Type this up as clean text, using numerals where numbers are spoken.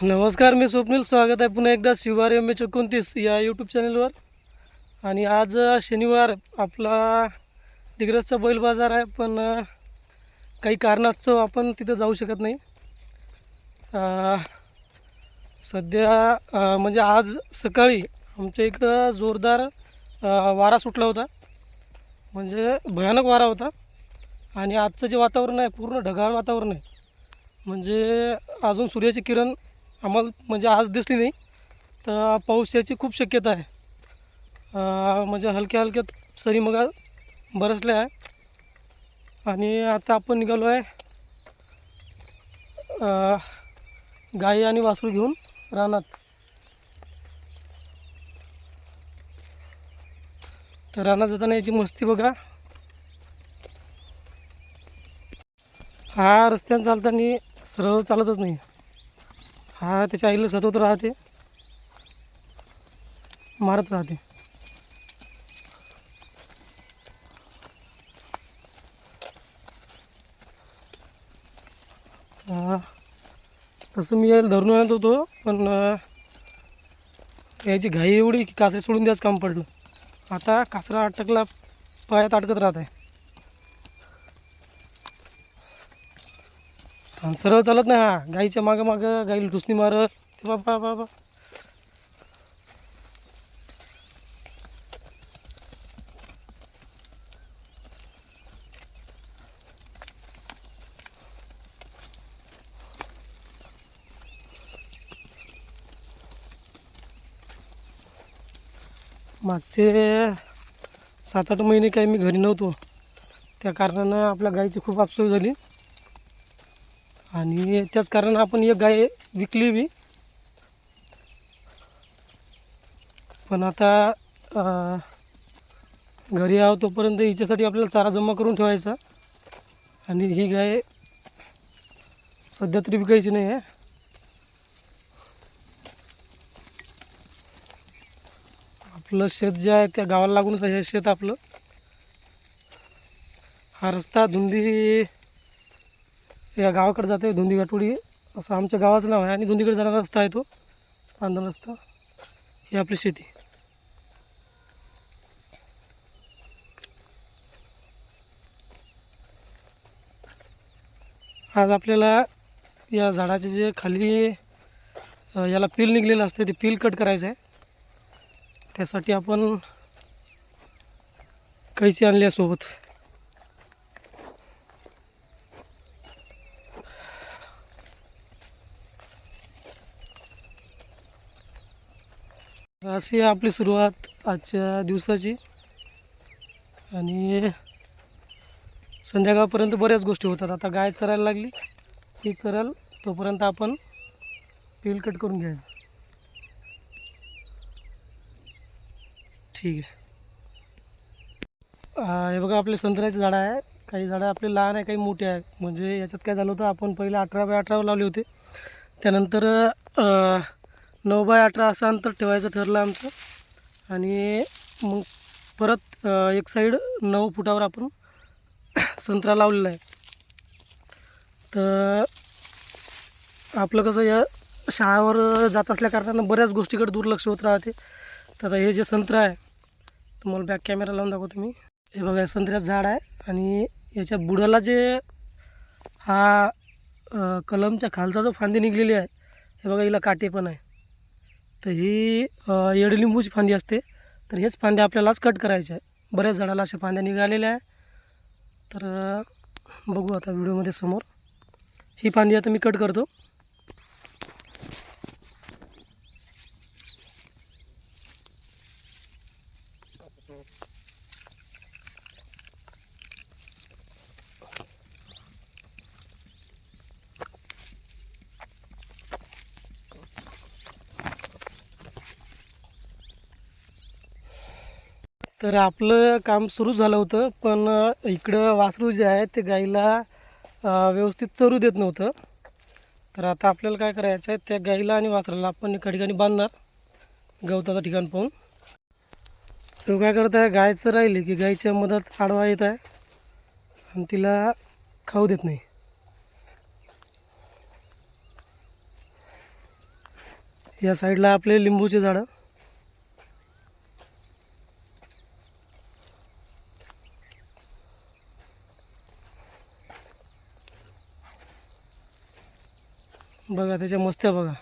नमस्कार, मी स्वप्नील. स्वागत आहे पुन्हा एकदा शिवार MH29 या यूट्यूब चॅनलवर. आणि आज शनिवार आपला दिग्रसचा बैल बाजार आहे, पण काही कारणास्तव आपण तिथं जाऊ शकत नाही. सध्या म्हणजे आज सकाळी आमच्या इकडं जोरदार वारा सुटला होता, म्हणजे भयानक वारा होता. आणि आजचं जे वातावरण आहे पूर्ण ढगाळ वातावरण आहे, म्हणजे अजून सूर्याची किरण आम्हाला म्हणजे आज दिसली नाही. तर पाऊस याची खूप शक्यता आहे. म्हणजे हलक्या हलक्या सरी मग बरसल्या आहे. आणि आता आपण निघालो आहे गाई आणि वासरू घेऊन रानात. तर रानात जाताना याची मस्ती बघा. हा रस्त्याने चालताना सरळ चालतच नाही. हा त्याच्या आईला सतत राहते, मारत राहते. तसं मी यायला धरून आणत होतो, पण याची घाई एवढी की कासरी सोडून द्यायचं काम पडलं. आता कासरा अटकला, पायात अडकत राहत आहे. आणि सरळ चालत नाही. हा गाईच्या मागं मागं गाईला ढुसणी मारत. ते बाबा बाबा, मागचे 7-8 महिने काही मी घरी नव्हतो. त्या कारणानं आपल्या गाईची खूप अफसोस झाली. आणि त्याच कारणानं आपण एक गाय विकली बी. पण आता घरी आहो तोपर्यंत हिच्यासाठी आपल्याला चारा जमा करून ठेवायचा. आणि ही गाय सध्या तरी विकायची नाही आहे. आपलं शेत जे आहे त्या गावाला लागूनच आहे हे शेत आपलं. हा रस्ता धुंदी या गावाकडे जाते, धुंदी गाठोडी असं आमच्या गावाचं नाव आहे. आणि धुंदीकडे जाणारा रस्ता आहे तो पांढरा रस्ता. ही आपली शेती. आज आपल्याला या झाडाचे जे खाली याला पील निघलेलं असते ते पील कट करायचं आहे. त्यासाठी आपण कैची आणली आहे सोबत. अशी आहे आपली सुरुवात आजच्या दिवसाची. आणि संध्याकाळपर्यंत बऱ्याच गोष्टी होतात. आता गाय चरायला लागली, ही चराल तोपर्यंत आपण पील कट करून घ्यायचं. ठीक आहे. हे बघा आपले संत्र्याचे झाडं आहे. काही झाडं आपले लहान आहे, काही मोठे आहे. म्हणजे याच्यात काय झालं होतं, आपण पहिले 18x18 लावले होते. त्यानंतर 9x18 असं अंतर ठेवायचं ठरलं आमचं. आणि मग परत एक साईड 9 फुटावर आपण संत्रा लावलेला आहे. तर आपलं कसं या शाळेवर जात असल्या कारणानं बऱ्याच गोष्टीकडे दुर्लक्ष होत राहते. तर आता हे जे संत्रा आहे, तुम्हाला बॅक कॅमेरा लावून दाखवतो मी. हे बघा, संत्र्याचं झाड आहे. आणि याच्या बुडाला जे हा कलमच्या खालचा जो फांदी निघलेली आहे, हे बघा, हिला काटे पण आहे. तर ही येडलिंबूची फांदी असते. तर हेच फांद्या आपल्यालाच कट करायचे आहे. बऱ्याच झाडाला अशा फांद्या निघालेल्या आहे. तर बघू आता व्हिडिओमध्ये समोर. ही फांदी आता मी कट करतो. तर आपलं काम सुरू झालं होतं, पण इकडं वासरू जे आहे ते गाईला व्यवस्थित चरू देत नव्हतं. तर आता आपल्याला काय करायचं आहे, त्या गाईला आणि वासराला आपण एका ठिकाणी बांधणार, गवताचं ठिकाण पाहून. तो काय करत आहे, गायचं राहिली की गाईच्या मदत आडवा येत आहे आणि तिला खाऊ देत नाही. या साईडला आपले लिंबूचे झाडं. बघा त्याच्या मस्त्या बघा.